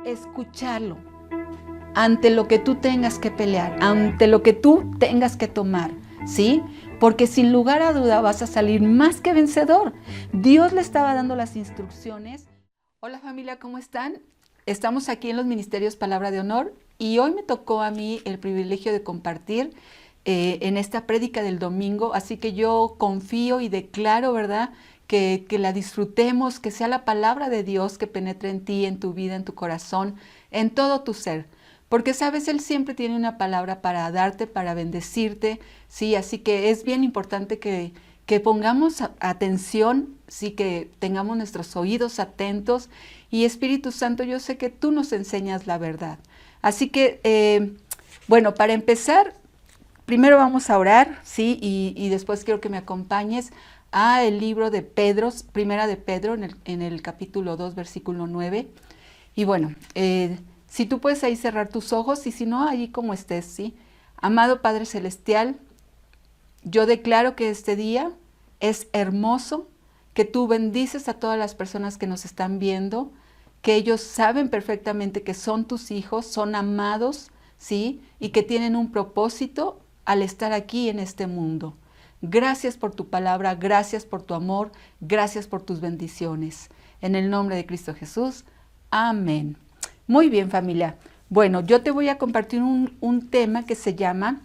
escucharlo ante lo que tú tengas que pelear, ante lo que tú tengas que tomar, ¿sí? Porque sin lugar a duda vas a salir más que vencedor. Dios le estaba dando las instrucciones. Hola familia, ¿cómo están? Estamos aquí en los Ministerios Palabra de Honor y hoy me tocó a mí el privilegio de compartir en esta prédica del domingo, así que yo confío y declaro, ¿verdad?, que la disfrutemos, que sea la palabra de Dios que penetre en ti, en tu vida, en tu corazón, en todo tu ser. Porque, sabes, Él siempre tiene una palabra para darte, para bendecirte, ¿sí? Así que es bien importante que pongamos atención, sí, que tengamos nuestros oídos atentos. Y Espíritu Santo, yo sé que tú nos enseñas la verdad. Así que, bueno, para empezar, primero vamos a orar, ¿sí? Y después quiero que me acompañes a el libro de Pedro, Primera de Pedro, en el capítulo 2, versículo 9. Y bueno, si tú puedes ahí cerrar tus ojos y si no, allí como estés, ¿sí? Amado Padre Celestial, yo declaro que este día es hermoso, que tú bendices a todas las personas que nos están viendo, que ellos saben perfectamente que son tus hijos, son amados, ¿sí? Y que tienen un propósito al estar aquí en este mundo. Gracias por tu palabra, gracias por tu amor, gracias por tus bendiciones. En el nombre de Cristo Jesús, amén. Muy bien, familia. Bueno, yo te voy a compartir un tema que se llama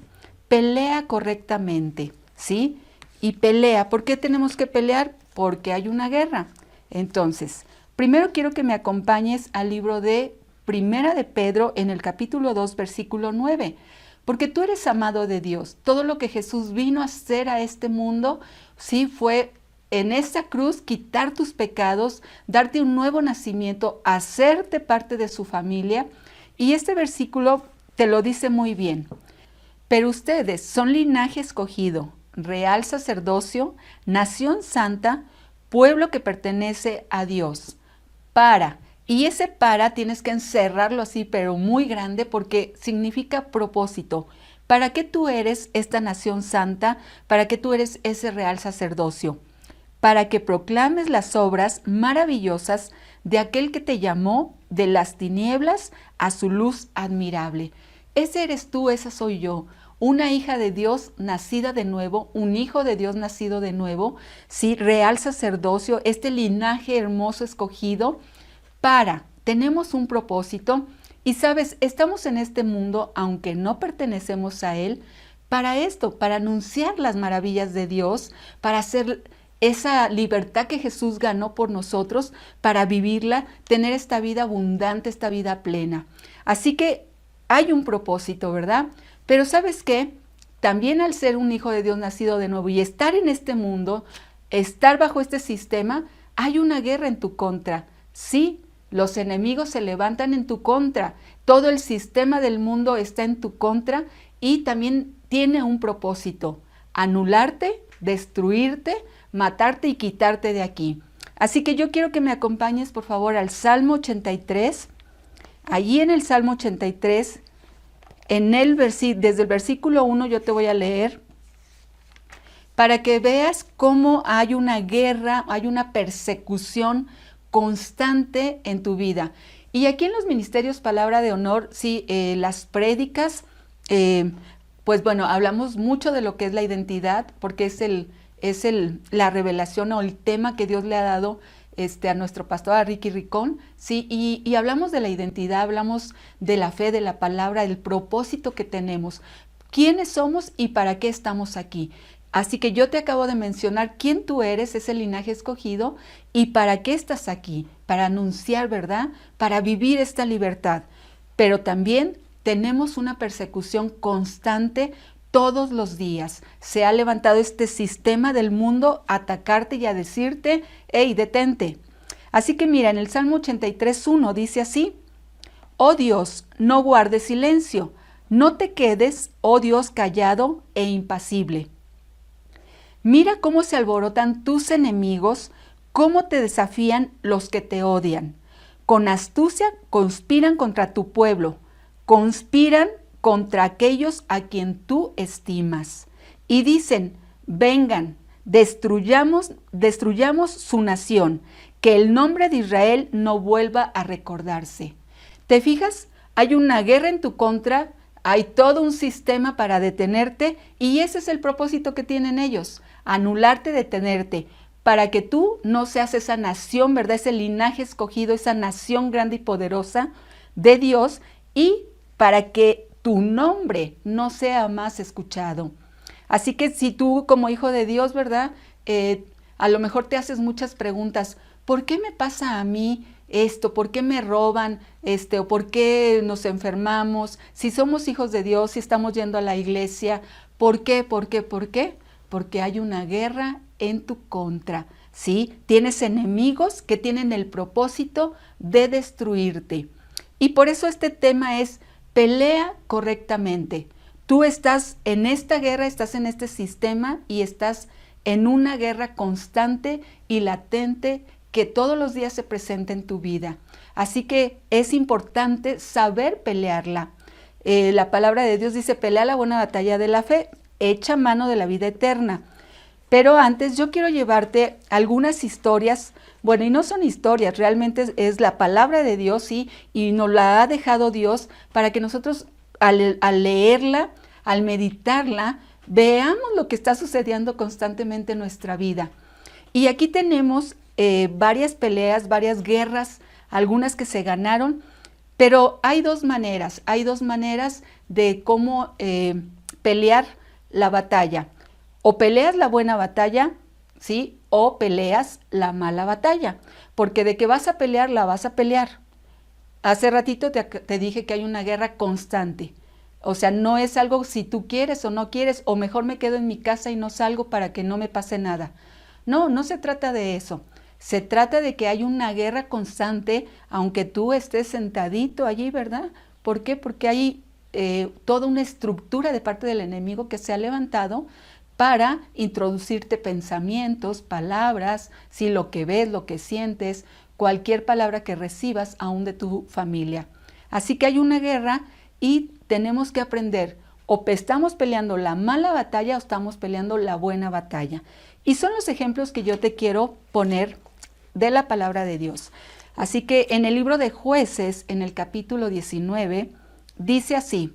pelea correctamente, ¿sí? Y pelea, ¿por qué tenemos que pelear? Porque hay una guerra. Entonces, primero quiero que me acompañes al libro de Primera de Pedro en el capítulo 2, versículo 9. Porque tú eres amado de Dios. Todo lo que Jesús vino a hacer a este mundo, sí, fue en esta cruz quitar tus pecados, darte un nuevo nacimiento, hacerte parte de su familia. Y este versículo te lo dice muy bien. Pero ustedes son linaje escogido, real sacerdocio, nación santa, pueblo que pertenece a Dios. Y ese para tienes que encerrarlo así, pero muy grande, porque significa propósito. ¿Para qué tú eres esta nación santa? ¿Para qué tú eres ese real sacerdocio? Para que proclames las obras maravillosas de aquel que te llamó de las tinieblas a su luz admirable. Ese eres tú, esa soy yo. Una hija de Dios nacida de nuevo, un hijo de Dios nacido de nuevo, sí, real sacerdocio, este linaje hermoso escogido. Tenemos un propósito y sabes, estamos en este mundo, aunque no pertenecemos a él, para esto, para anunciar las maravillas de Dios, para hacer esa libertad que Jesús ganó por nosotros, para vivirla, tener esta vida abundante, esta vida plena. Así que hay un propósito, ¿verdad? Pero ¿sabes qué? También al ser un hijo de Dios nacido de nuevo y estar en este mundo, estar bajo este sistema, hay una guerra en tu contra. Sí, los enemigos se levantan en tu contra. Todo el sistema del mundo está en tu contra y también tiene un propósito: anularte, destruirte, matarte y quitarte de aquí. Así que yo quiero que me acompañes, por favor, al Salmo 83. Allí en el Salmo 83, desde el versículo 1 yo te voy a leer para que veas cómo hay una guerra, hay una persecución constante en tu vida. Y aquí en los Ministerios Palabra de Honor, sí, las prédicas, pues bueno, hablamos mucho de lo que es la identidad, porque es la revelación o el tema que Dios le ha dado a nuestro pastor, a Ricky Ricón, sí, y hablamos de la identidad, hablamos de la fe, de la palabra, del propósito que tenemos, quiénes somos y para qué estamos aquí. Así que yo te acabo de mencionar quién tú eres, ese linaje escogido, y para qué estás aquí, para anunciar, ¿verdad? Para vivir esta libertad. Pero también tenemos una persecución constante todos los días. Se ha levantado este sistema del mundo a atacarte y a decirte, hey, detente. Así que mira, en el Salmo 83:1 dice así: oh Dios, no guardes silencio, no te quedes, oh Dios, callado e impasible. Mira cómo se alborotan tus enemigos, cómo te desafían los que te odian. Con astucia conspiran contra tu pueblo, conspiran contra aquellos a quien tú estimas. Y dicen, vengan, destruyamos su nación, que el nombre de Israel no vuelva a recordarse. ¿Te fijas? Hay una guerra en tu contra, hay todo un sistema para detenerte y ese es el propósito que tienen ellos, anularte, detenerte, para que tú no seas esa nación, ¿verdad? Ese linaje escogido, esa nación grande y poderosa de Dios y para que tu nombre no sea más escuchado. Así que si tú como hijo de Dios, ¿verdad? A lo mejor te haces muchas preguntas. ¿Por qué me pasa a mí esto? ¿Por qué me roban? ¿O por qué nos enfermamos? Si somos hijos de Dios, si estamos yendo a la iglesia, ¿por qué? ¿Por qué? ¿Por qué? Porque hay una guerra en tu contra, ¿sí? Tienes enemigos que tienen el propósito de destruirte. Y por eso este tema es pelea correctamente. Tú estás en esta guerra, estás en este sistema y estás en una guerra constante y latente que todos los días se presenta en tu vida. Así que es importante saber pelearla. La palabra de Dios dice, pelea la buena batalla de la fe, echa mano de la vida eterna. Pero antes yo quiero llevarte algunas historias, bueno, y no son historias, realmente es la palabra de Dios, ¿sí? Y nos la ha dejado Dios para que nosotros al leerla, al meditarla, veamos lo que está sucediendo constantemente en nuestra vida. Y aquí tenemos varias peleas, varias guerras, algunas que se ganaron, pero hay dos maneras de cómo pelear la batalla. O peleas la buena batalla, ¿sí? O peleas la mala batalla, porque de que vas a pelear, la vas a pelear. Hace ratito te dije que hay una guerra constante. O sea, no es algo si tú quieres o no quieres, o mejor me quedo en mi casa y no salgo para que no me pase nada. No, no se trata de eso. Se trata de que hay una guerra constante, aunque tú estés sentadito allí, ¿verdad? ¿Por qué? Porque hay toda una estructura de parte del enemigo que se ha levantado para introducirte pensamientos, palabras, si lo que ves, lo que sientes, cualquier palabra que recibas aún de tu familia. Así que hay una guerra y tenemos que aprender, o estamos peleando la mala batalla o estamos peleando la buena batalla. Y son los ejemplos que yo te quiero poner de la palabra de Dios. Así que en el libro de Jueces, en el capítulo 19, dice así,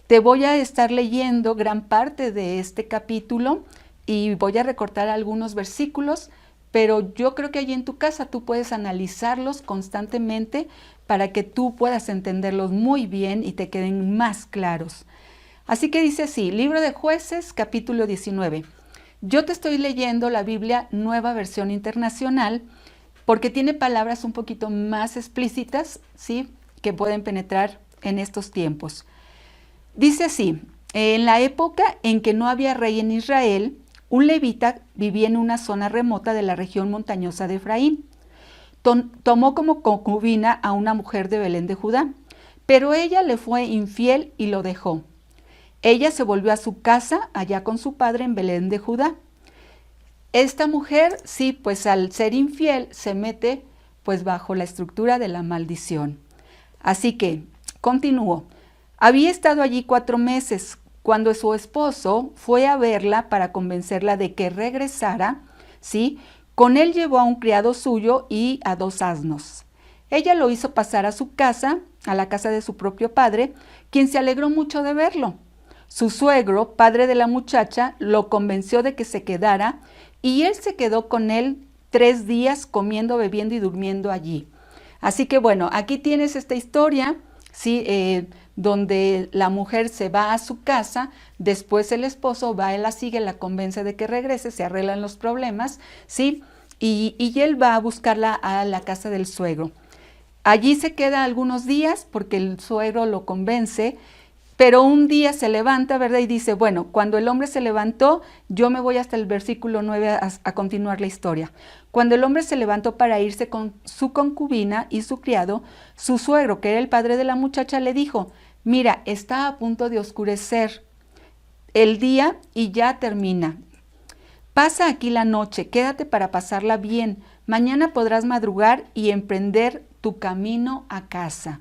te voy a estar leyendo gran parte de este capítulo y voy a recortar algunos versículos, pero yo creo que allí en tu casa tú puedes analizarlos constantemente para que tú puedas entenderlos muy bien y te queden más claros. Así que dice así, libro de Jueces, capítulo 19. Yo te estoy leyendo la Biblia Nueva Versión Internacional porque tiene palabras un poquito más explícitas, ¿sí? Que pueden penetrar en estos tiempos. Dice así, en la época en que no había rey en Israel, un levita vivía en una zona remota de la región montañosa de Efraín. Tomó como concubina a una mujer de Belén de Judá, pero ella le fue infiel y lo dejó. Ella se volvió a su casa allá con su padre en Belén de Judá. Esta mujer, sí, pues al ser infiel se mete pues bajo la estructura de la maldición. Así que, continúo. Había estado allí 4 meses cuando su esposo fue a verla para convencerla de que regresara, ¿sí? Con él llevó a un criado suyo y a 2 asnos. Ella lo hizo pasar a su casa, a la casa de su propio padre, quien se alegró mucho de verlo. Su suegro, padre de la muchacha, lo convenció de que se quedara y él se quedó con él 3 días comiendo, bebiendo y durmiendo allí. Así que bueno, aquí tienes esta historia, ¿sí? Donde la mujer se va a su casa, después el esposo va, él la sigue, la convence de que regrese, se arreglan los problemas, ¿sí? Y él va a buscarla a la casa del suegro. Allí se queda algunos días porque el suegro lo convence, pero un día se levanta, ¿verdad? Y dice, bueno, cuando el hombre se levantó, yo me voy hasta el versículo 9 a continuar la historia. Cuando el hombre se levantó para irse con su concubina y su criado, su suegro, que era el padre de la muchacha, le dijo, mira, está a punto de oscurecer el día y ya termina. Pasa aquí la noche, quédate para pasarla bien. Mañana podrás madrugar y emprender tu camino a casa.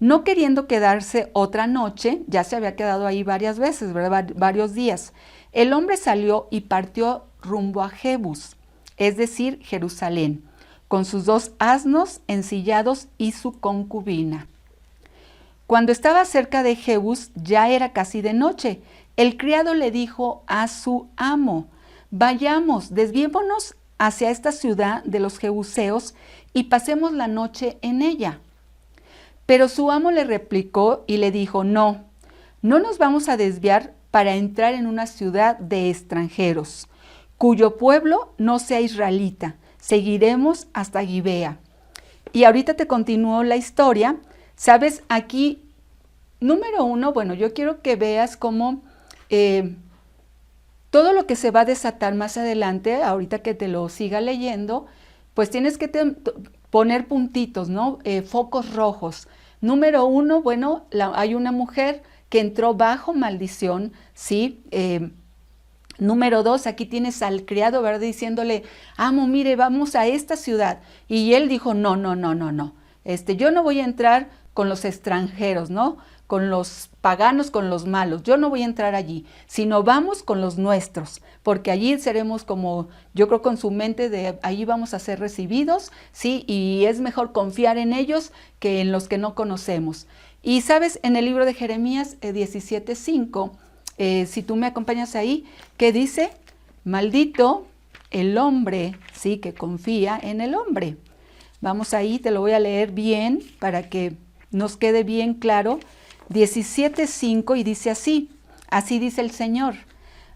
No queriendo quedarse otra noche, ya se había quedado ahí varias veces, ¿verdad? Varios días. El hombre salió y partió rumbo a Jebús, es decir, Jerusalén, con sus 2 asnos ensillados y su concubina. Cuando estaba cerca de Jebús, ya era casi de noche. El criado le dijo a su amo: vayamos, desviémonos hacia esta ciudad de los jebuseos y pasemos la noche en ella. Pero su amo le replicó y le dijo: no nos vamos a desviar para entrar en una ciudad de extranjeros, cuyo pueblo no sea israelita. Seguiremos hasta Gibea. Y ahorita te continúo la historia. Sabes, aquí, número uno, bueno, yo quiero que veas cómo todo lo que se va a desatar más adelante, ahorita que te lo siga leyendo, pues tienes que poner puntitos, ¿no? Focos rojos. Número uno, bueno, hay una mujer que entró bajo maldición, ¿sí? Número dos, aquí tienes al criado, ¿verdad? Diciéndole: amo, mire, vamos a esta ciudad. Y él dijo: no. Yo no voy a entrar con los extranjeros, ¿no? Con los paganos, con los malos. Yo no voy a entrar allí, sino vamos con los nuestros, porque allí seremos como, yo creo, con su mente de allí vamos a ser recibidos, ¿sí? Y es mejor confiar en ellos que en los que no conocemos. Y sabes, en el libro de Jeremías 17:5, si tú me acompañas ahí, que dice: maldito el hombre, sí, que confía en el hombre. Vamos ahí, te lo voy a leer bien para que nos quede bien claro. 17:5, y dice así: así dice el Señor: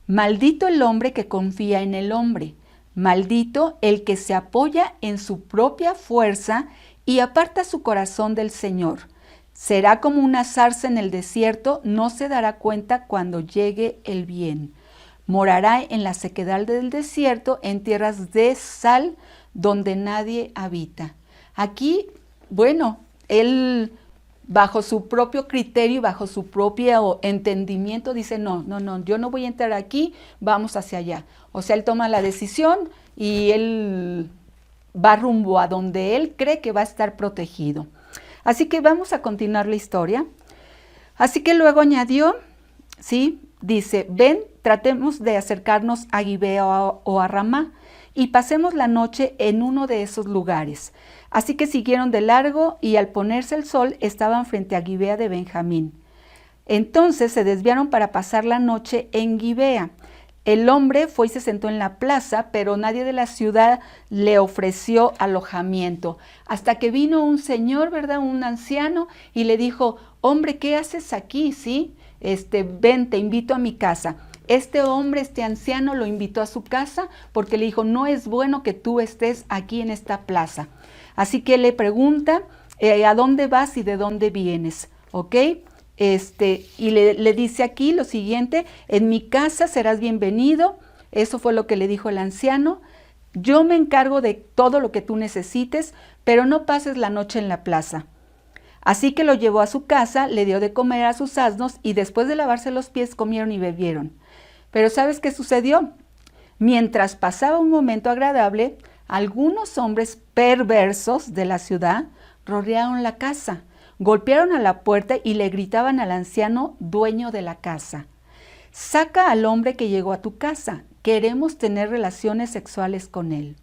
maldito el hombre que confía en el hombre, maldito el que se apoya en su propia fuerza y aparta su corazón del Señor. Será como una zarza en el desierto, no se dará cuenta cuando llegue el bien. Morará en la sequedad del desierto, en tierras de sal, donde nadie habita. Aquí, bueno, él, bajo su propio criterio, bajo su propio entendimiento, dice: no, yo no voy a entrar aquí, vamos hacia allá. O sea, él toma la decisión y él va rumbo a donde él cree que va a estar protegido. Así que vamos a continuar la historia. Así que luego añadió, ¿sí? Dice: ven, tratemos de acercarnos a Gibea o a Ramá y pasemos la noche en uno de esos lugares. Así que siguieron de largo y al ponerse el sol estaban frente a Gibea de Benjamín. Entonces se desviaron para pasar la noche en Gibea. El hombre fue y se sentó en la plaza, pero nadie de la ciudad le ofreció alojamiento. Hasta que vino un señor, ¿verdad? Un anciano, y le dijo: hombre, ¿qué haces aquí? ¿Sí? Ven, te invito a mi casa. Este hombre, este anciano, lo invitó a su casa porque le dijo: no es bueno que tú estés aquí en esta plaza. Así que le pregunta: ¿a dónde vas y de dónde vienes? ¿Ok? Y le dice aquí lo siguiente: en mi casa serás bienvenido. Eso fue lo que le dijo el anciano. Yo me encargo de todo lo que tú necesites, pero no pases la noche en la plaza. Así que lo llevó a su casa, le dio de comer a sus asnos y después de lavarse los pies comieron y bebieron. Pero ¿sabes qué sucedió? Mientras pasaba un momento agradable, algunos hombres perversos de la ciudad rodearon la casa, golpearon a la puerta y le gritaban al anciano dueño de la casa: saca al hombre que llegó a tu casa, queremos tener relaciones sexuales con él.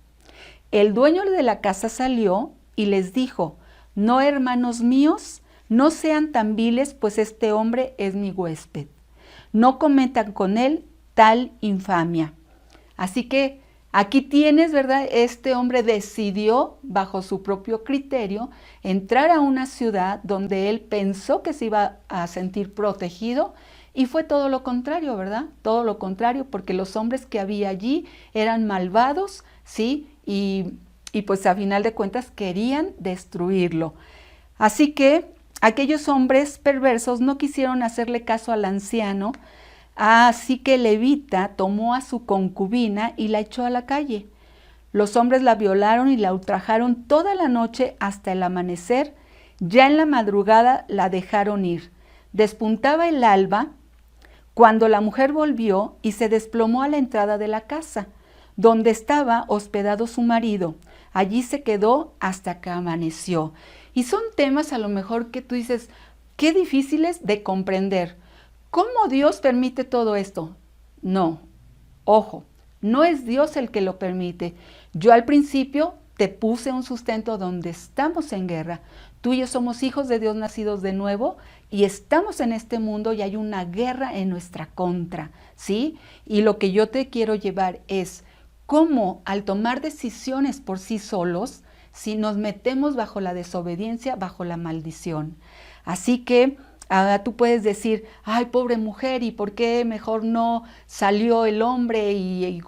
El dueño de la casa salió y les dijo: no, hermanos míos, no sean tan viles, pues este hombre es mi huésped. No cometan con él tal infamia. Así que aquí tienes, ¿verdad? Este hombre decidió, bajo su propio criterio, entrar a una ciudad donde él pensó que se iba a sentir protegido, y fue todo lo contrario, ¿verdad? Todo lo contrario, porque los hombres que había allí eran malvados, ¿sí? Y pues a final de cuentas querían destruirlo. Así que aquellos hombres perversos no quisieron hacerle caso al anciano. Así que Levita tomó a su concubina y la echó a la calle. Los hombres la violaron y la ultrajaron toda la noche hasta el amanecer. Ya en la madrugada la dejaron ir. Despuntaba el alba cuando la mujer volvió y se desplomó a la entrada de la casa, donde estaba hospedado su marido. Allí se quedó hasta que amaneció. Y son temas a lo mejor que tú dices, qué difíciles de comprender. ¿Cómo Dios permite todo esto? No, ojo, no es Dios el que lo permite. Yo al principio te puse un sustento donde estamos en guerra. Tú y yo somos hijos de Dios nacidos de nuevo y estamos en este mundo y hay una guerra en nuestra contra, ¿sí? Y lo que yo te quiero llevar es cómo al tomar decisiones por sí solos, si nos metemos bajo la desobediencia, bajo la maldición. Así que tú puedes decir, ay, pobre mujer, ¿y por qué mejor no salió el hombre y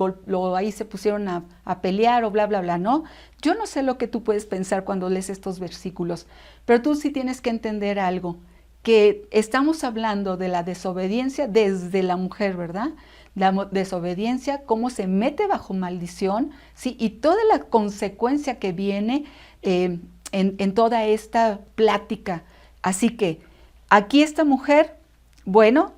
ahí se pusieron a pelear o bla, bla, bla? No, yo no sé lo que tú puedes pensar cuando lees estos versículos, pero tú sí tienes que entender algo, que estamos hablando de la desobediencia desde la mujer, ¿verdad? La desobediencia, cómo se mete bajo maldición, ¿sí? Y toda la consecuencia que viene en toda esta plática. Así que aquí esta mujer, bueno,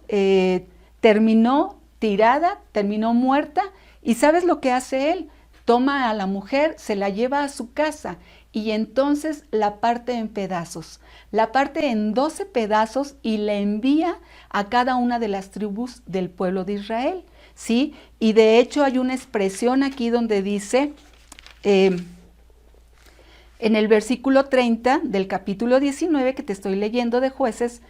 terminó tirada, terminó muerta, y ¿sabes lo que hace él? Toma a la mujer, se la lleva a su casa y entonces la parte en pedazos. La parte en 12 pedazos y la envía a cada una de las tribus del pueblo de Israel, ¿sí? Y de hecho hay una expresión aquí donde dice, en el versículo 30 del capítulo 19 que te estoy leyendo de Jueces,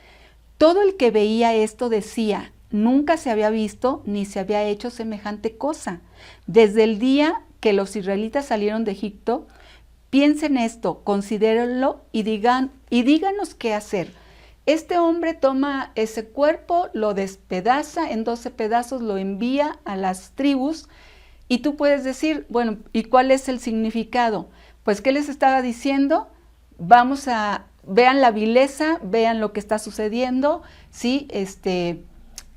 todo el que veía esto decía, nunca se había visto ni se había hecho semejante cosa. Desde el día que los israelitas salieron de Egipto, piensen esto, considérenlo y díganos qué hacer. Este hombre toma ese cuerpo, lo despedaza en 12 pedazos, lo envía a las tribus y tú puedes decir, bueno, ¿y cuál es el significado? Pues, ¿qué les estaba diciendo? Vean la vileza, vean lo que está sucediendo, ¿sí?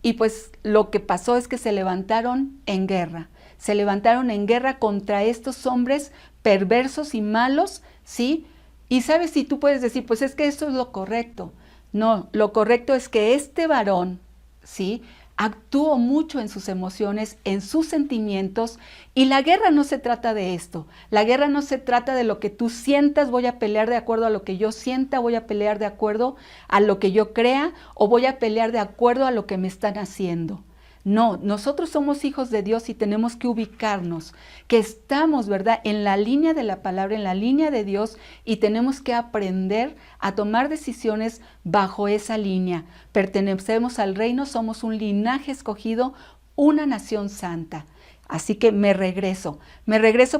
Y pues lo que pasó es que se levantaron en guerra contra estos hombres perversos y malos, ¿sí? Y sabes, si tú puedes decir, pues es que eso es lo correcto. No, lo correcto es que este varón, ¿sí?, actuó mucho en sus emociones, en sus sentimientos, y la guerra no se trata de esto. La guerra no se trata de lo que tú sientas, voy a pelear de acuerdo a lo que yo sienta, voy a pelear de acuerdo a lo que yo crea, o voy a pelear de acuerdo a lo que me están haciendo. No, nosotros somos hijos de Dios y tenemos que ubicarnos, que estamos, ¿verdad?, en la línea de la palabra, en la línea de Dios, y tenemos que aprender a tomar decisiones bajo esa línea. Pertenecemos al reino, somos un linaje escogido, una nación santa. Así que me regreso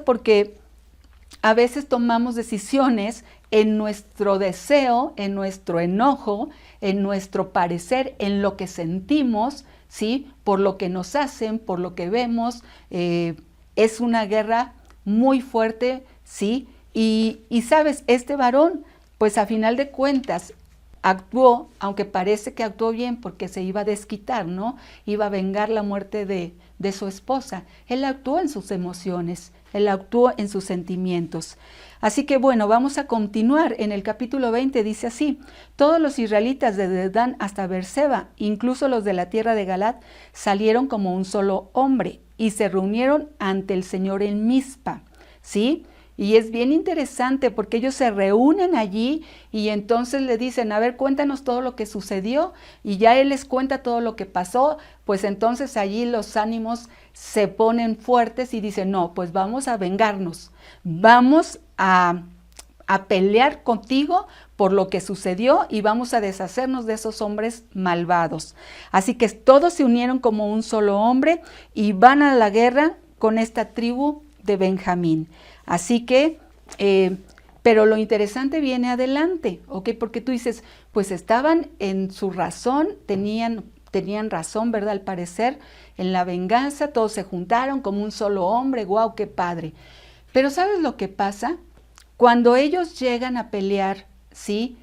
porque a veces tomamos decisiones en nuestro deseo, en nuestro enojo, en nuestro parecer, en lo que sentimos, ¿sí?, por lo que nos hacen, por lo que vemos. Es una guerra muy fuerte, ¿sí? Y sabes, este varón, pues a final de cuentas, actuó, aunque parece que actuó bien porque se iba a desquitar, ¿no? Iba a vengar la muerte de su esposa. Él actuó en sus emociones, él actuó en sus sentimientos. Así que bueno, vamos a continuar. En el capítulo 20 dice así, todos los israelitas desde Dan hasta Beerseba, incluso los de la tierra de Galaad, salieron como un solo hombre y se reunieron ante el Señor en Mizpa, ¿sí? Y es bien interesante porque ellos se reúnen allí y entonces le dicen, a ver, cuéntanos todo lo que sucedió, y ya él les cuenta todo lo que pasó. Pues entonces allí los ánimos se ponen fuertes y dicen, no, pues vamos a vengarnos, vamos a pelear contigo por lo que sucedió y vamos a deshacernos de esos hombres malvados. Así que todos se unieron como un solo hombre y van a la guerra con esta tribu de Benjamín. Así que, pero lo interesante viene adelante, ¿ok? Porque tú dices, pues estaban en su razón, tenían razón, ¿verdad? Al parecer, en la venganza, todos se juntaron como un solo hombre, ¡guau, qué padre! Pero ¿sabes lo que pasa? Cuando ellos llegan a pelear, ¿sí?,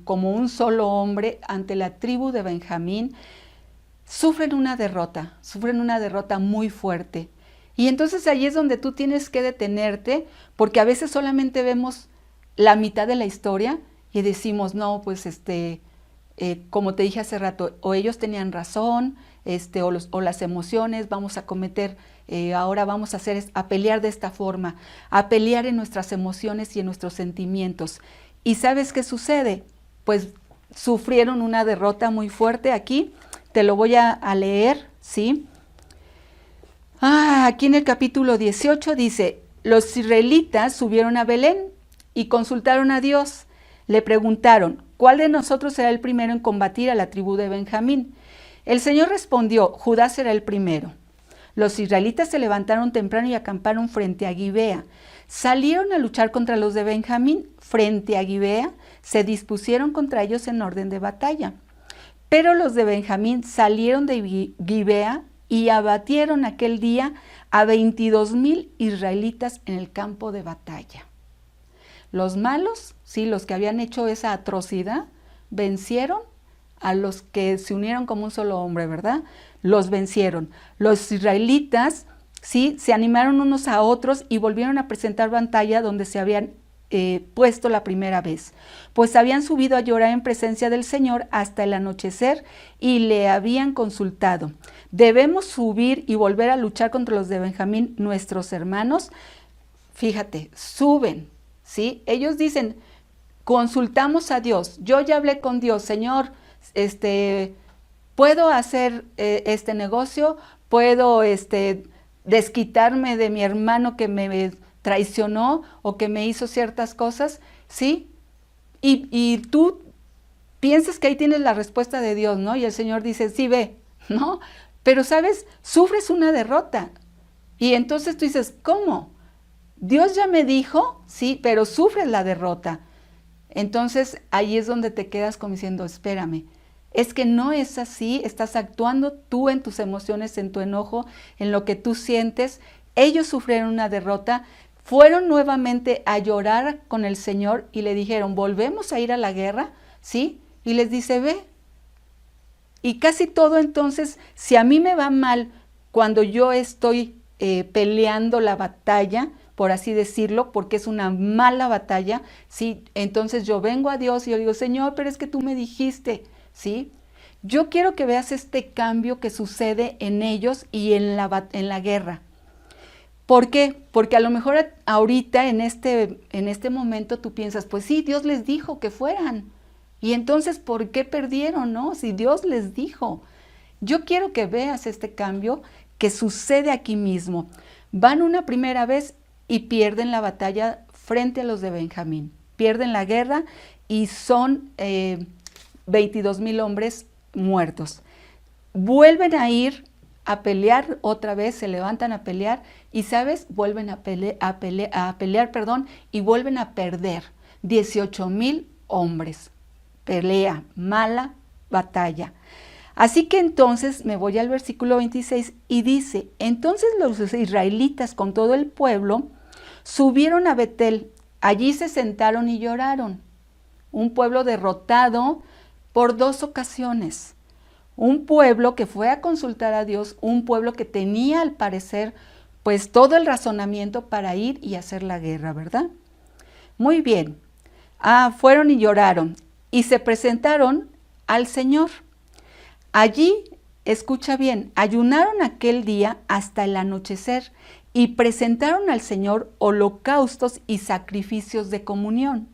como un solo hombre ante la tribu de Benjamín, sufren una derrota muy fuerte. Y entonces ahí es donde tú tienes que detenerte, porque a veces solamente vemos la mitad de la historia y decimos, no, pues como te dije hace rato, o ellos tenían razón, o las emociones, vamos a cometer, ahora vamos a pelear de esta forma, a pelear en nuestras emociones y en nuestros sentimientos. ¿Y sabes qué sucede? Pues sufrieron una derrota muy fuerte aquí, te lo voy a leer, ¿sí? Aquí en el capítulo 18 dice, los israelitas subieron a Belén y consultaron a Dios. Le preguntaron, ¿cuál de nosotros será el primero en combatir a la tribu de Benjamín? El Señor respondió, Judá será el primero. Los israelitas se levantaron temprano y acamparon frente a Gibea. Salieron a luchar contra los de Benjamín. Frente a Gibea se dispusieron contra ellos en orden de batalla. Pero los de Benjamín salieron de Gibea y abatieron aquel día a 22,000 israelitas en el campo de batalla. Los malos, sí, los que habían hecho esa atrocidad, vencieron a los que se unieron como un solo hombre, ¿verdad? Los vencieron. Los israelitas, sí, se animaron unos a otros y volvieron a presentar batalla donde se habían puesto la primera vez, pues habían subido a llorar en presencia del Señor hasta el anochecer y le habían consultado. ¿Debemos subir y volver a luchar contra los de Benjamín, nuestros hermanos? Fíjate, suben, ¿sí? Ellos dicen, consultamos a Dios, yo ya hablé con Dios, Señor, ¿puedo hacer este negocio? ¿Puedo desquitarme de mi hermano que me traicionó o que me hizo ciertas cosas? ¿Sí? Y tú piensas que ahí tienes la respuesta de Dios, ¿no? Y el Señor dice, sí, ve, ¿no? Pero, ¿sabes? Sufres una derrota. Y entonces tú dices, ¿cómo? Dios ya me dijo, sí, pero sufres la derrota. Entonces, ahí es donde te quedas como diciendo, espérame, es que no es así, estás actuando tú en tus emociones, en tu enojo, en lo que tú sientes. Ellos sufrieron una derrota, fueron nuevamente a llorar con el Señor y le dijeron, ¿volvemos a ir a la guerra? ¿Sí? Y les dice, ve. Y casi todo entonces, si a mí me va mal cuando yo estoy peleando la batalla, por así decirlo, porque es una mala batalla, ¿sí? Entonces yo vengo a Dios y yo digo, Señor, pero es que tú me dijiste, ¿sí? Yo quiero que veas este cambio que sucede en ellos y en la guerra. ¿Por qué? Porque a lo mejor ahorita, en este momento, tú piensas, pues sí, Dios les dijo que fueran. Y entonces, ¿por qué perdieron, no? Si Dios les dijo. Yo quiero que veas este cambio que sucede aquí mismo. Van una primera vez y pierden la batalla frente a los de Benjamín. Pierden la guerra y son 22,000 hombres muertos. Vuelven a ir a pelear otra vez, se levantan a pelear y, ¿sabes? Vuelven a pelear, y vuelven a perder 18,000 hombres. Pelea, mala batalla. Así que entonces me voy al versículo 26 y dice, entonces los israelitas con todo el pueblo subieron a Betel, allí se sentaron y lloraron. Un pueblo derrotado por 2 ocasiones. Un pueblo que fue a consultar a Dios, un pueblo que tenía al parecer pues todo el razonamiento para ir y hacer la guerra, ¿verdad? Muy bien. Fueron y lloraron y se presentaron al Señor. Allí, escucha bien, ayunaron aquel día hasta el anochecer y presentaron al Señor holocaustos y sacrificios de comunión.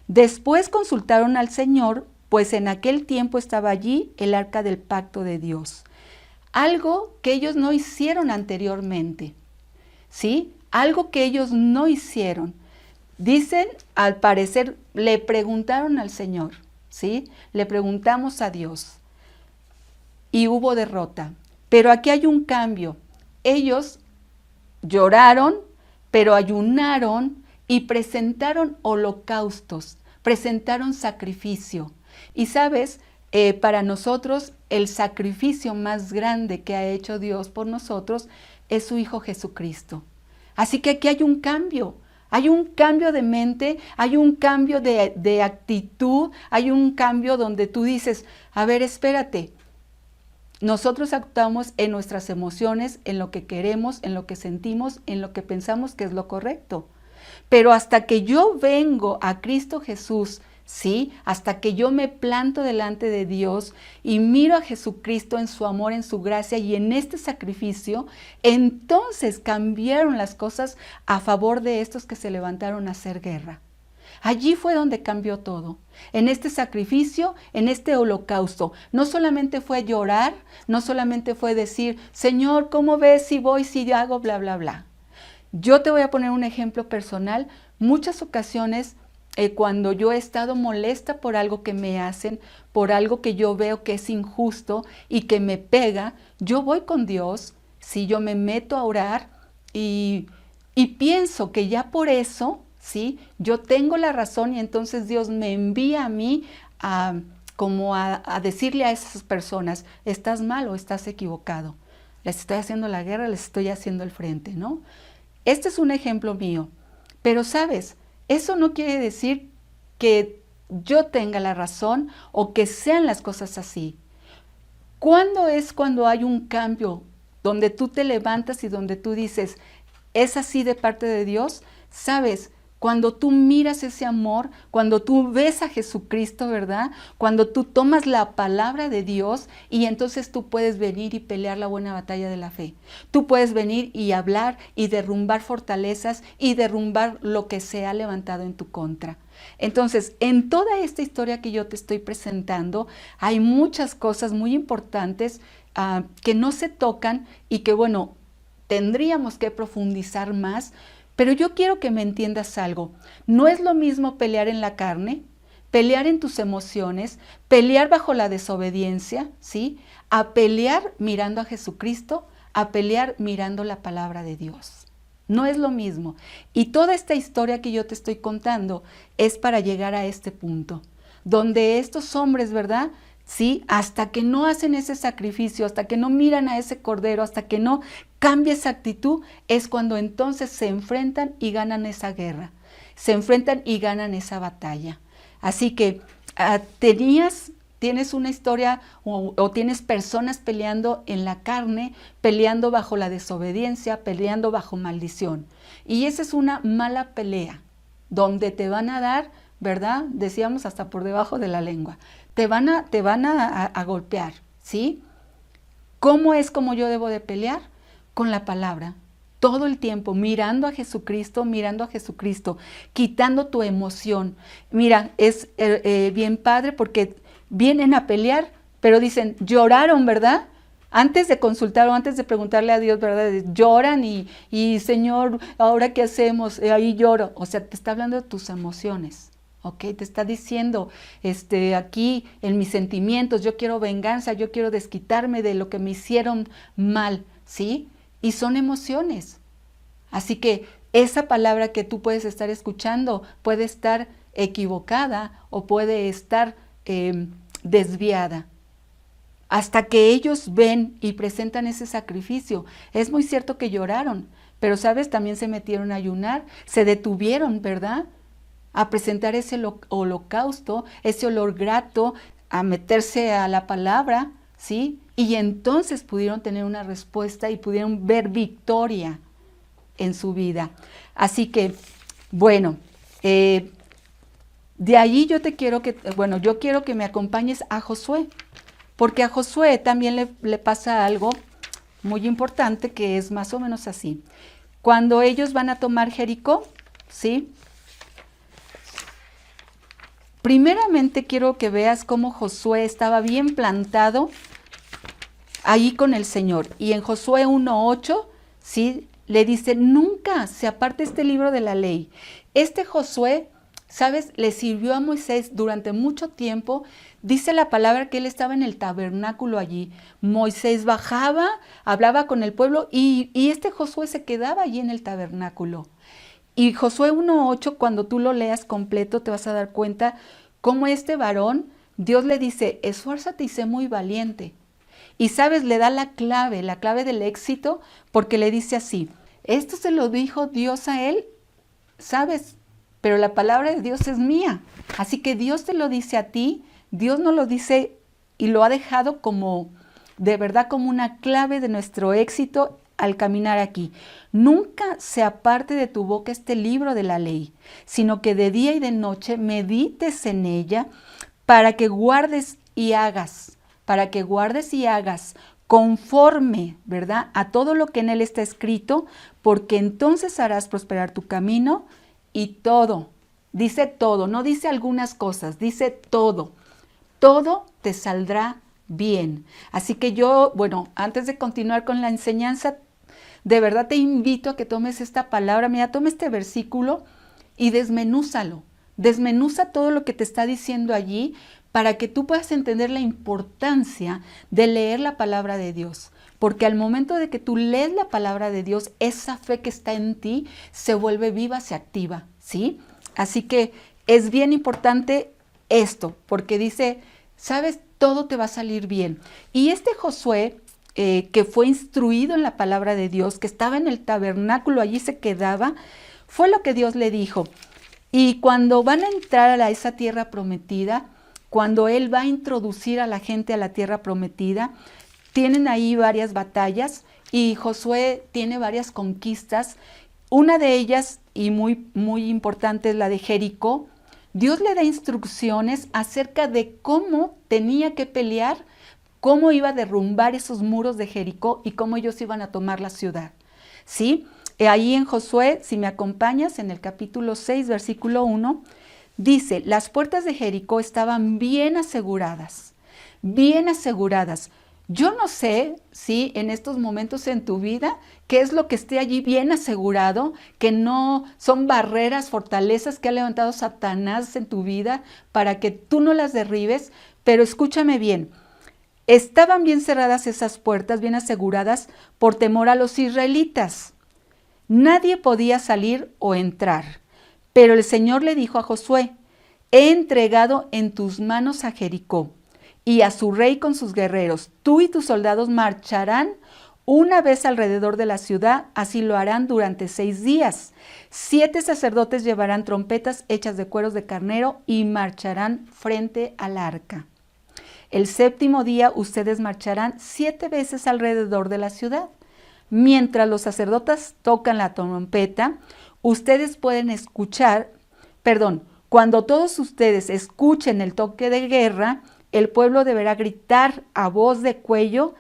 Después consultaron al Señor, pues en aquel tiempo estaba allí el arca del pacto de Dios. Algo que ellos no hicieron anteriormente, ¿sí? Algo que ellos no hicieron. Dicen, al parecer, le preguntaron al Señor, ¿sí? Le preguntamos a Dios. Y hubo derrota. Pero aquí hay un cambio. Ellos lloraron, pero ayunaron y presentaron holocaustos, presentaron sacrificio. Y sabes, para nosotros el sacrificio más grande que ha hecho Dios por nosotros es su Hijo Jesucristo. Así que aquí hay un cambio de mente, hay un cambio de actitud, hay un cambio donde tú dices, a ver, espérate, nosotros actuamos en nuestras emociones, en lo que queremos, en lo que sentimos, en lo que pensamos que es lo correcto. Pero hasta que yo vengo a Cristo Jesús, ¿sí? Hasta que yo me planto delante de Dios y miro a Jesucristo en su amor, en su gracia y en este sacrificio, entonces cambiaron las cosas a favor de estos que se levantaron a hacer guerra. Allí fue donde cambió todo, en este sacrificio, en este holocausto. No solamente fue llorar, no solamente fue decir, Señor, ¿cómo ves si voy, si hago, bla, bla, bla? Yo te voy a poner un ejemplo personal. Muchas ocasiones cuando yo he estado molesta por algo que me hacen, por algo que yo veo que es injusto y que me pega, yo voy con Dios, si yo me meto a orar y pienso que ya por eso, ¿sí? Yo tengo la razón y entonces Dios me envía a mí a decirle a esas personas, estás mal o estás equivocado. Les estoy haciendo la guerra, les estoy haciendo el frente, ¿no? Este es un ejemplo mío, pero ¿sabes? Eso no quiere decir que yo tenga la razón o que sean las cosas así. ¿Cuándo es cuando hay un cambio donde tú te levantas y donde tú dices, es así de parte de Dios? ¿Sabes? Cuando tú miras ese amor, cuando tú ves a Jesucristo, ¿verdad? Cuando tú tomas la palabra de Dios y entonces tú puedes venir y pelear la buena batalla de la fe. Tú puedes venir y hablar y derrumbar fortalezas y derrumbar lo que se ha levantado en tu contra. Entonces, en toda esta historia que yo te estoy presentando, hay muchas cosas muy importantes que no se tocan y que, bueno, tendríamos que profundizar más. Pero yo quiero que me entiendas algo. No es lo mismo pelear en la carne, pelear en tus emociones, pelear bajo la desobediencia, ¿sí? A pelear mirando a Jesucristo, a pelear mirando la palabra de Dios. No es lo mismo. Y toda esta historia que yo te estoy contando es para llegar a este punto, donde estos hombres, ¿verdad?, ¿sí? Hasta que no hacen ese sacrificio, hasta que no miran a ese cordero, hasta que no cambia esa actitud, es cuando entonces se enfrentan y ganan esa guerra. Se enfrentan y ganan esa batalla. Así que tienes una historia o tienes personas peleando en la carne, peleando bajo la desobediencia, peleando bajo maldición. Y esa es una mala pelea, donde te van a dar, ¿verdad? Decíamos hasta por debajo de la lengua. Te van a golpear, ¿sí? ¿Cómo es como yo debo de pelear? Con la palabra, todo el tiempo, mirando a Jesucristo, quitando tu emoción. Mira, es bien padre porque vienen a pelear, pero dicen, lloraron, ¿verdad? Antes de consultar o antes de preguntarle a Dios, ¿verdad? Lloran y Señor, ¿ahora qué hacemos? Ahí lloro. O sea, te está hablando de tus emociones. ¿Ok? Te está diciendo, aquí en mis sentimientos, yo quiero venganza, yo quiero desquitarme de lo que me hicieron mal, ¿sí? Y son emociones. Así que esa palabra que tú puedes estar escuchando puede estar equivocada o puede estar desviada. Hasta que ellos ven y presentan ese sacrificio. Es muy cierto que lloraron, pero, ¿sabes? También se metieron a ayunar, se detuvieron, ¿verdad?, a presentar ese holocausto, ese olor grato, a meterse a la palabra, ¿sí? Y entonces pudieron tener una respuesta y pudieron ver victoria en su vida. Así que, bueno, de ahí yo quiero que me acompañes a Josué, porque a Josué también le pasa algo muy importante que es más o menos así. Cuando ellos van a tomar Jericó, ¿sí? Primeramente quiero que veas cómo Josué estaba bien plantado ahí con el Señor. Y en Josué 1:8, ¿sí?, le dice, nunca se aparte este libro de la ley. Este Josué, ¿sabes?, le sirvió a Moisés durante mucho tiempo. Dice la palabra que él estaba en el tabernáculo allí. Moisés bajaba, hablaba con el pueblo y este Josué se quedaba allí en el tabernáculo. Y Josué 1:8, cuando tú lo leas completo, te vas a dar cuenta cómo este varón, Dios le dice, esfuérzate y sé muy valiente. Y, ¿sabes?, le da la clave del éxito, porque le dice así, esto se lo dijo Dios a él, ¿sabes? Pero la palabra de Dios es mía. Así que Dios te lo dice a ti, Dios nos lo dice y lo ha dejado como, de verdad, como una clave de nuestro éxito al caminar aquí. Nunca se aparte de tu boca este libro de la ley, sino que de día y de noche medites en ella para que guardes y hagas conforme, ¿verdad?, a todo lo que en él está escrito, porque entonces harás prosperar tu camino y todo, dice todo, no dice algunas cosas, dice todo te saldrá bien. Así que yo, bueno, antes de continuar con la enseñanza, de verdad te invito a que tomes esta palabra. Mira, toma este versículo y desmenúzalo. Desmenuza todo lo que te está diciendo allí para que tú puedas entender la importancia de leer la palabra de Dios. Porque al momento de que tú lees la palabra de Dios, esa fe que está en ti se vuelve viva, se activa, ¿sí? Así que es bien importante esto, porque dice, sabes, todo te va a salir bien. Y este Josué, que fue instruido en la palabra de Dios, que estaba en el tabernáculo, allí se quedaba, fue lo que Dios le dijo. Y cuando van a entrar a esa tierra prometida, cuando Él va a introducir a la gente a la tierra prometida, tienen ahí varias batallas y Josué tiene varias conquistas. Una de ellas, y muy importante, es la de Jericó. Dios le da instrucciones acerca de cómo tenía que pelear, cómo iba a derrumbar esos muros de Jericó y cómo ellos iban a tomar la ciudad. ¿Sí? Ahí en Josué, si me acompañas, en el capítulo 6, versículo 1, dice, las puertas de Jericó estaban bien aseguradas, bien aseguradas. Yo no sé si en estos momentos en tu vida, qué es lo que esté allí bien asegurado, que no son barreras, fortalezas que ha levantado Satanás en tu vida para que tú no las derribes, pero escúchame bien. Estaban bien cerradas esas puertas, bien aseguradas, por temor a los israelitas. Nadie podía salir o entrar. Pero el Señor le dijo a Josué, he entregado en tus manos a Jericó y a su rey con sus guerreros. Tú y tus soldados marcharán una vez alrededor de la ciudad, así lo harán durante 6 días. 7 sacerdotes llevarán trompetas hechas de cueros de carnero y marcharán frente al arca. El 7º día ustedes marcharán 7 veces alrededor de la ciudad. Mientras los sacerdotes tocan la trompeta, ustedes pueden escuchar, cuando todos ustedes escuchen el toque de guerra, el pueblo deberá gritar a voz de cuello,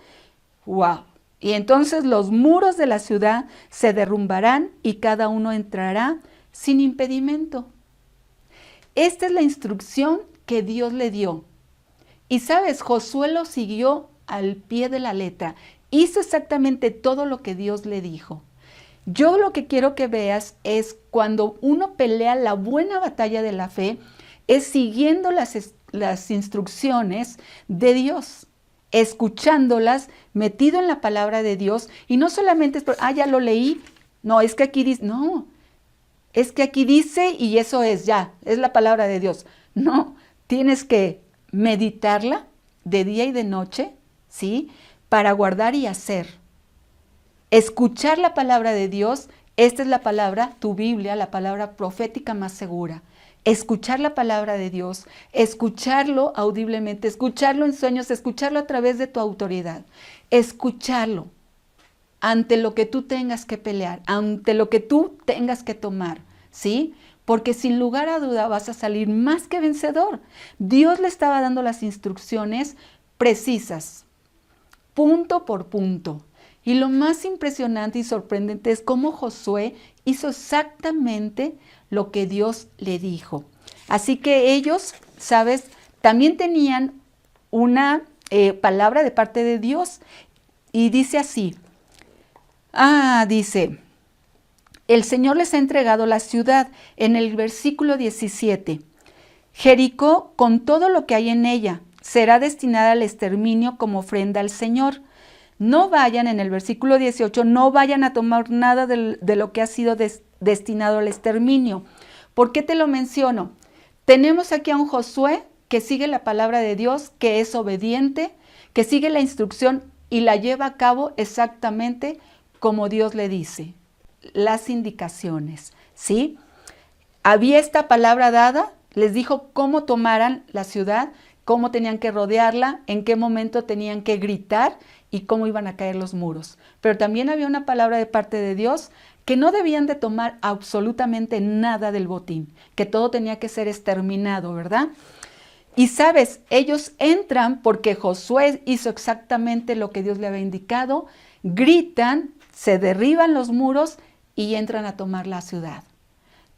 ¡wow! Y entonces los muros de la ciudad se derrumbarán y cada uno entrará sin impedimento. Esta es la instrucción que Dios le dio. Y sabes, Josué lo siguió al pie de la letra. Hizo exactamente todo lo que Dios le dijo. Yo lo que quiero que veas es cuando uno pelea la buena batalla de la fe, es siguiendo las instrucciones de Dios, escuchándolas, metido en la palabra de Dios, y no solamente es, ya lo leí, no, es que aquí dice, no, es que aquí dice y eso es la palabra de Dios. No, tienes que meditarla de día y de noche, ¿sí? Para guardar y hacer. Escuchar la palabra de Dios, esta es la palabra, tu Biblia, la palabra profética más segura. Escuchar la palabra de Dios, escucharlo audiblemente, escucharlo en sueños, escucharlo a través de tu autoridad, escucharlo ante lo que tú tengas que pelear, ante lo que tú tengas que tomar, ¿sí? Porque sin lugar a duda vas a salir más que vencedor. Dios le estaba dando las instrucciones precisas, punto por punto. Y lo más impresionante y sorprendente es cómo Josué hizo exactamente lo que Dios le dijo. Así que ellos, ¿sabes? También tenían una palabra de parte de Dios. Y dice así, dice, el Señor les ha entregado la ciudad en el versículo 17. Jericó, con todo lo que hay en ella, será destinada al exterminio como ofrenda al Señor. No vayan, en el versículo 18, no vayan a tomar nada de lo que ha sido destinado al exterminio. ¿Por qué te lo menciono? Tenemos aquí a un Josué que sigue la palabra de Dios, que es obediente, que sigue la instrucción y la lleva a cabo exactamente como Dios le dice. Las indicaciones, ¿sí? Había esta palabra dada, les dijo cómo tomaran la ciudad, cómo tenían que rodearla, en qué momento tenían que gritar y cómo iban a caer los muros. Pero también había una palabra de parte de Dios que no debían de tomar absolutamente nada del botín, que todo tenía que ser exterminado, ¿verdad? Y sabes, ellos entran porque Josué hizo exactamente lo que Dios le había indicado, gritan, se derriban los muros y entran a tomar la ciudad.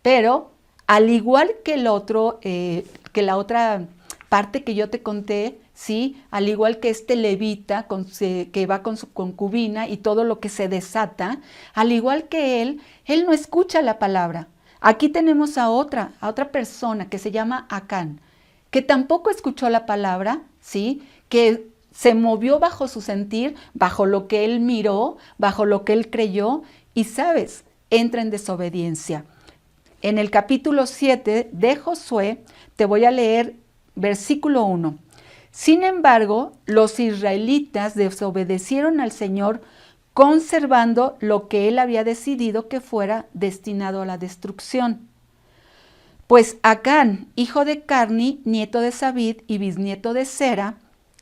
Pero al igual que la otra parte que yo te conté, ¿sí? Al igual que este levita que va con su concubina y todo lo que se desata, al igual que él no escucha la palabra. Aquí tenemos a otra persona que se llama Acán, que tampoco escuchó la palabra, ¿sí? Que se movió bajo su sentir, bajo lo que él miró, bajo lo que él creyó, y sabes, entra en desobediencia. En el capítulo 7 de Josué, te voy a leer versículo 1. Sin embargo, los israelitas desobedecieron al Señor, conservando lo que él había decidido que fuera destinado a la destrucción. Pues Acán, hijo de Carni, nieto de Zabid y bisnieto de Sera,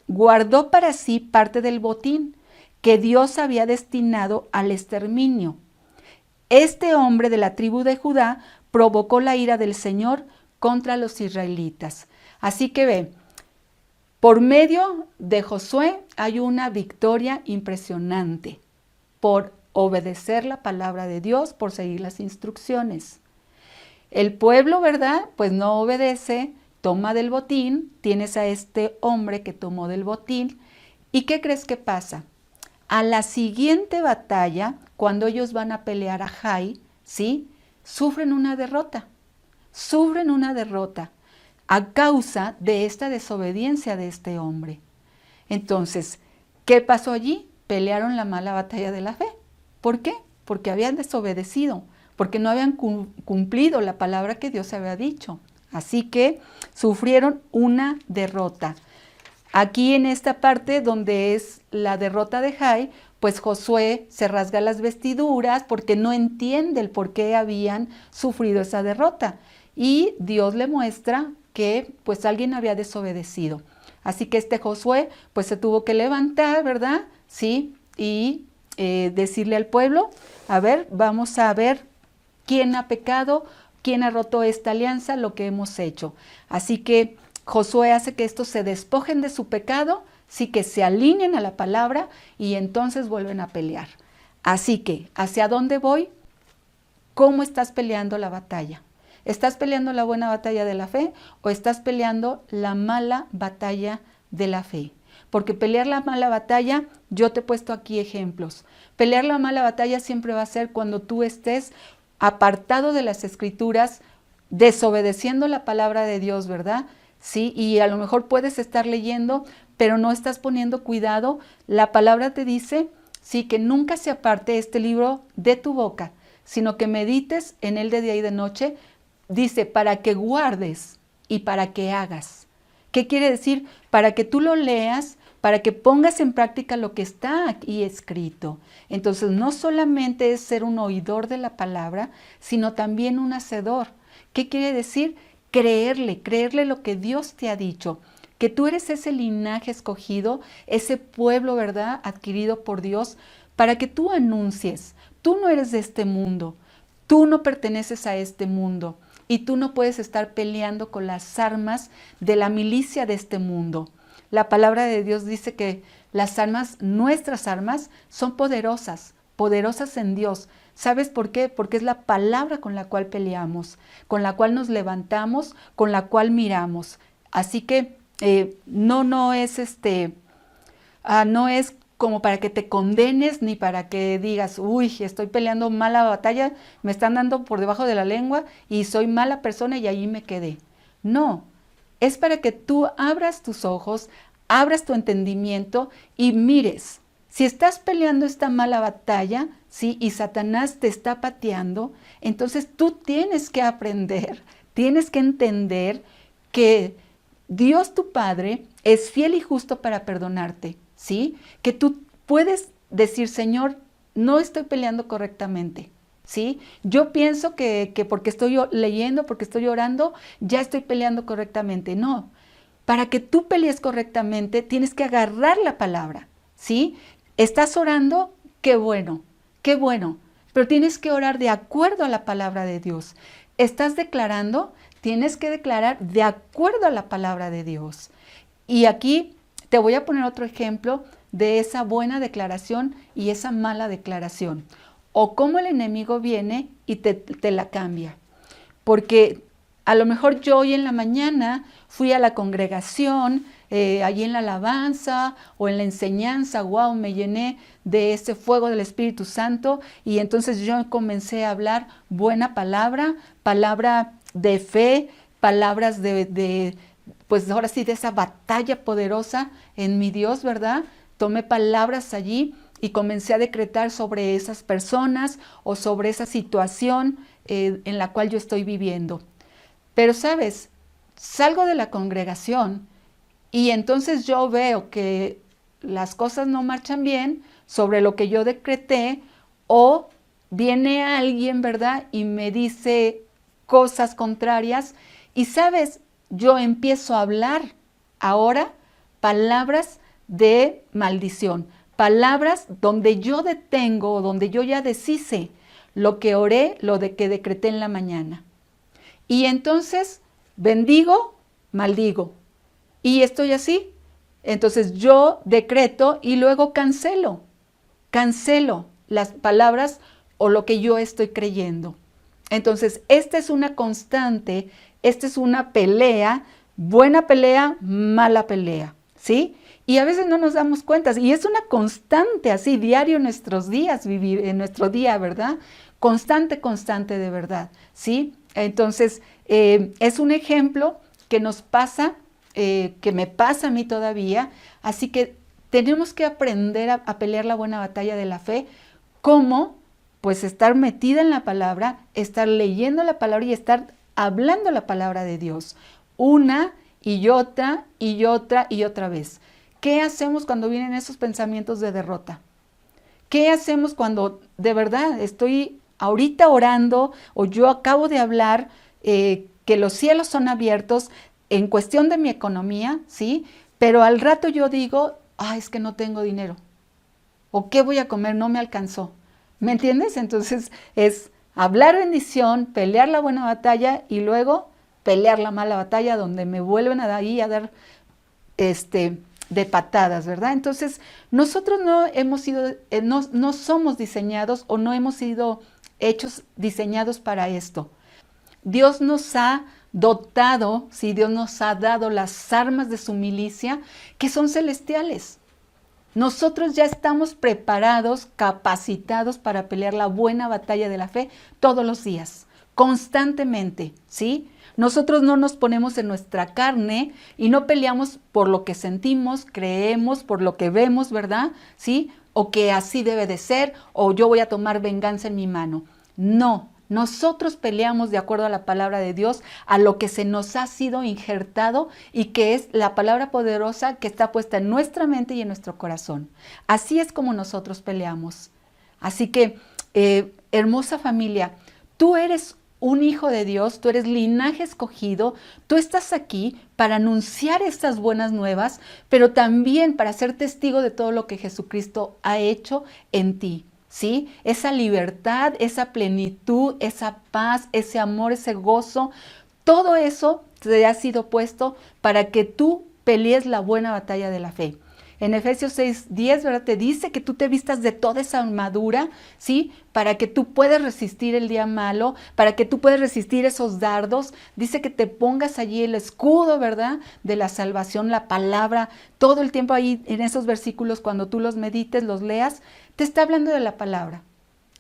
guardó para sí parte del botín que Dios había destinado al exterminio. Este hombre de la tribu de Judá provocó la ira del Señor contra los israelitas. Así que ve, por medio de Josué hay una victoria impresionante por obedecer la palabra de Dios, por seguir las instrucciones. El pueblo, ¿verdad? Pues no obedece, toma del botín, tienes a este hombre que tomó del botín, ¿y qué crees que pasa? A la siguiente batalla, cuando ellos van a pelear a Jai, ¿sí? Sufren una derrota a causa de esta desobediencia de este hombre. Entonces, ¿qué pasó allí? Pelearon la mala batalla de la fe. ¿Por qué? Porque habían desobedecido, porque no habían cumplido la palabra que Dios había dicho. Así que sufrieron una derrota. Aquí en esta parte donde es la derrota de Jai, pues Josué se rasga las vestiduras porque no entiende el por qué habían sufrido esa derrota. Y Dios le muestra que pues alguien había desobedecido. Así que este Josué pues se tuvo que levantar, ¿verdad? Sí, y decirle al pueblo, a ver, vamos a ver quién ha pecado, quién ha roto esta alianza, lo que hemos hecho. Así que Josué hace que estos se despojen de su pecado, sí, que se alineen a la palabra y entonces vuelven a pelear. Así que, ¿hacia dónde voy? ¿Cómo estás peleando la batalla? ¿Estás peleando la buena batalla de la fe o estás peleando la mala batalla de la fe? Porque pelear la mala batalla, yo te he puesto aquí ejemplos. Pelear la mala batalla siempre va a ser cuando tú estés apartado de las escrituras, desobedeciendo la palabra de Dios, ¿verdad? Sí, y a lo mejor puedes estar leyendo, pero no estás poniendo cuidado. La palabra te dice, sí, que nunca se aparte este libro de tu boca, sino que medites en él de día y de noche. Dice, para que guardes y para que hagas. ¿Qué quiere decir? Para que tú lo leas, para que pongas en práctica lo que está aquí escrito. Entonces, no solamente es ser un oidor de la palabra, sino también un hacedor. ¿Qué quiere decir? Creerle lo que Dios te ha dicho, que tú eres ese linaje escogido, ese pueblo, ¿verdad?, adquirido por Dios, para que tú anuncies. Tú no eres de este mundo, tú no perteneces a este mundo y tú no puedes estar peleando con las armas de la milicia de este mundo. La palabra de Dios dice que las armas, nuestras armas, son poderosas en Dios. ¿Sabes por qué? Porque es la palabra con la cual peleamos, con la cual nos levantamos, con la cual miramos. Así que no es como para que te condenes ni para que digas, uy, estoy peleando mala batalla, me están dando por debajo de la lengua y soy mala persona y allí me quedé. No, es para que tú abras tus ojos, abras tu entendimiento y mires. Si estás peleando esta mala batalla, ¿sí?, y Satanás te está pateando, entonces tú tienes que aprender, tienes que entender que Dios tu Padre es fiel y justo para perdonarte, ¿sí? Que tú puedes decir, Señor, no estoy peleando correctamente, ¿sí? Yo pienso que porque estoy leyendo, porque estoy orando, ya estoy peleando correctamente. No, para que tú pelees correctamente, tienes que agarrar la palabra, ¿sí? ¿Estás orando? Qué bueno, pero tienes que orar de acuerdo a la palabra de Dios. ¿Estás declarando? Tienes que declarar de acuerdo a la palabra de Dios. Y aquí te voy a poner otro ejemplo de esa buena declaración y esa mala declaración. O cómo el enemigo viene y te la cambia. Porque a lo mejor yo hoy en la mañana fui a la congregación, allí en la alabanza o en la enseñanza, wow, me llené de ese fuego del Espíritu Santo y entonces yo comencé a hablar buena palabra, palabra de fe, palabras pues ahora sí, de esa batalla poderosa en mi Dios, ¿verdad? Tomé palabras allí y comencé a decretar sobre esas personas o sobre esa situación en la cual yo estoy viviendo. Pero, ¿sabes? Salgo de la congregación y entonces yo veo que las cosas no marchan bien sobre lo que yo decreté o viene alguien, ¿verdad? Y me dice cosas contrarias y, ¿sabes? Yo empiezo a hablar ahora palabras de maldición, palabras donde yo detengo, donde yo ya deshice lo que oré, lo de que decreté en la mañana. Y entonces bendigo, maldigo. Y estoy así. Entonces yo decreto y luego cancelo las palabras o lo que yo estoy creyendo. Entonces, esta es una constante, esta es una pelea, buena pelea, mala pelea, ¿sí? Y a veces no nos damos cuenta, y es una constante así, diario en nuestros días, vivir en nuestro día, ¿verdad? Constante, constante de verdad, ¿sí? Entonces, es un ejemplo que nos pasa, que me pasa a mí todavía, así que tenemos que aprender a pelear la buena batalla de la fe, ¿cómo? Pues estar metida en la palabra, estar leyendo la palabra y estar hablando la palabra de Dios. Una y otra y otra y otra vez. ¿Qué hacemos cuando vienen esos pensamientos de derrota? ¿Qué hacemos cuando de verdad estoy ahorita orando o yo acabo de hablar que los cielos son abiertos en cuestión de mi economía, ¿sí? Pero al rato yo digo, es que no tengo dinero. ¿O qué voy a comer? No me alcanzó. ¿Me entiendes? Entonces es hablar bendición, pelear la buena batalla y luego pelear la mala batalla donde me vuelven a dar de patadas, ¿verdad? Entonces nosotros no hemos sido, no somos diseñados o no hemos sido diseñados para esto. Dios nos ha dotado, sí, Dios nos ha dado las armas de su milicia que son celestiales. Nosotros ya estamos preparados, capacitados para pelear la buena batalla de la fe todos los días, constantemente, ¿sí? Nosotros no nos ponemos en nuestra carne y no peleamos por lo que sentimos, creemos, por lo que vemos, ¿verdad? ¿Sí? O que así debe de ser, o yo voy a tomar venganza en mi mano. No. Nosotros peleamos de acuerdo a la palabra de Dios, a lo que se nos ha sido injertado y que es la palabra poderosa que está puesta en nuestra mente y en nuestro corazón. Así es como nosotros peleamos. Así que, hermosa familia, tú eres un hijo de Dios, tú eres linaje escogido, tú estás aquí para anunciar estas buenas nuevas, pero también para ser testigo de todo lo que Jesucristo ha hecho en ti. ¿Sí? Esa libertad, esa plenitud, esa paz, ese amor, ese gozo, todo eso te ha sido puesto para que tú pelees la buena batalla de la fe. En Efesios 6:10, ¿verdad? Te dice que tú te vistas de toda esa armadura, ¿sí? Para que tú puedas resistir el día malo, para que tú puedas resistir esos dardos. Dice que te pongas allí el escudo, ¿verdad? De la salvación, la palabra. Todo el tiempo ahí en esos versículos, cuando tú los medites, los leas, te está hablando de la palabra.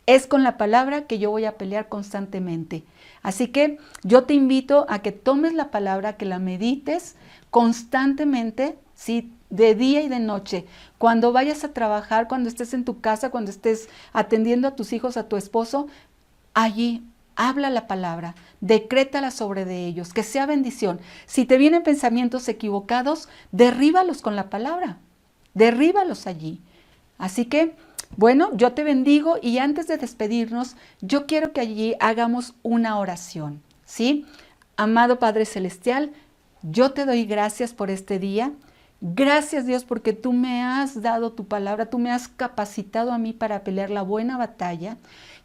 Es con la palabra que yo voy a pelear constantemente. Así que yo te invito a que tomes la palabra, que la medites constantemente, ¿sí? De día y de noche, cuando vayas a trabajar, cuando estés en tu casa, cuando estés atendiendo a tus hijos, a tu esposo, allí habla la palabra, decrétala sobre de ellos, que sea bendición. Si te vienen pensamientos equivocados, derríbalos con la palabra, derríbalos allí. Así que, bueno, yo te bendigo y antes de despedirnos, yo quiero que allí hagamos una oración, ¿sí? Amado Padre Celestial, yo te doy gracias por este día. Gracias, Dios, porque tú me has dado tu palabra, tú me has capacitado a mí para pelear la buena batalla.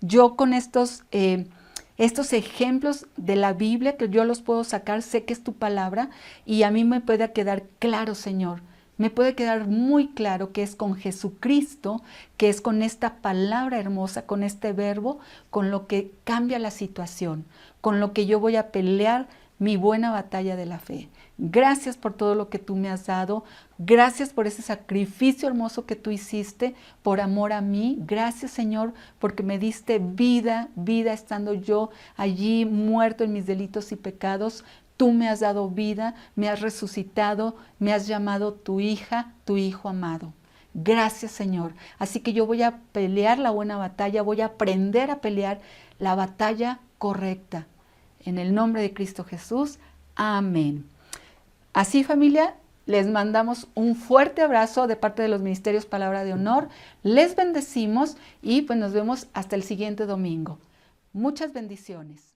Yo con estos ejemplos de la Biblia que yo los puedo sacar, sé que es tu palabra y a mí me puede quedar claro, Señor. Me puede quedar muy claro que es con Jesucristo, que es con esta palabra hermosa, con este verbo, con lo que cambia la situación, con lo que yo voy a pelear mi buena batalla de la fe. Gracias por todo lo que tú me has dado. Gracias por ese sacrificio hermoso que tú hiciste por amor a mí. Gracias, Señor, porque me diste vida, vida estando yo allí muerto en mis delitos y pecados. Tú me has dado vida, me has resucitado, me has llamado tu hija, tu hijo amado. Gracias, Señor. Así que yo voy a pelear la buena batalla, voy a aprender a pelear la batalla correcta. En el nombre de Cristo Jesús, amén. Así, familia, les mandamos un fuerte abrazo de parte de los Ministerios Palabra de Honor. Les bendecimos y pues nos vemos hasta el siguiente domingo. Muchas bendiciones.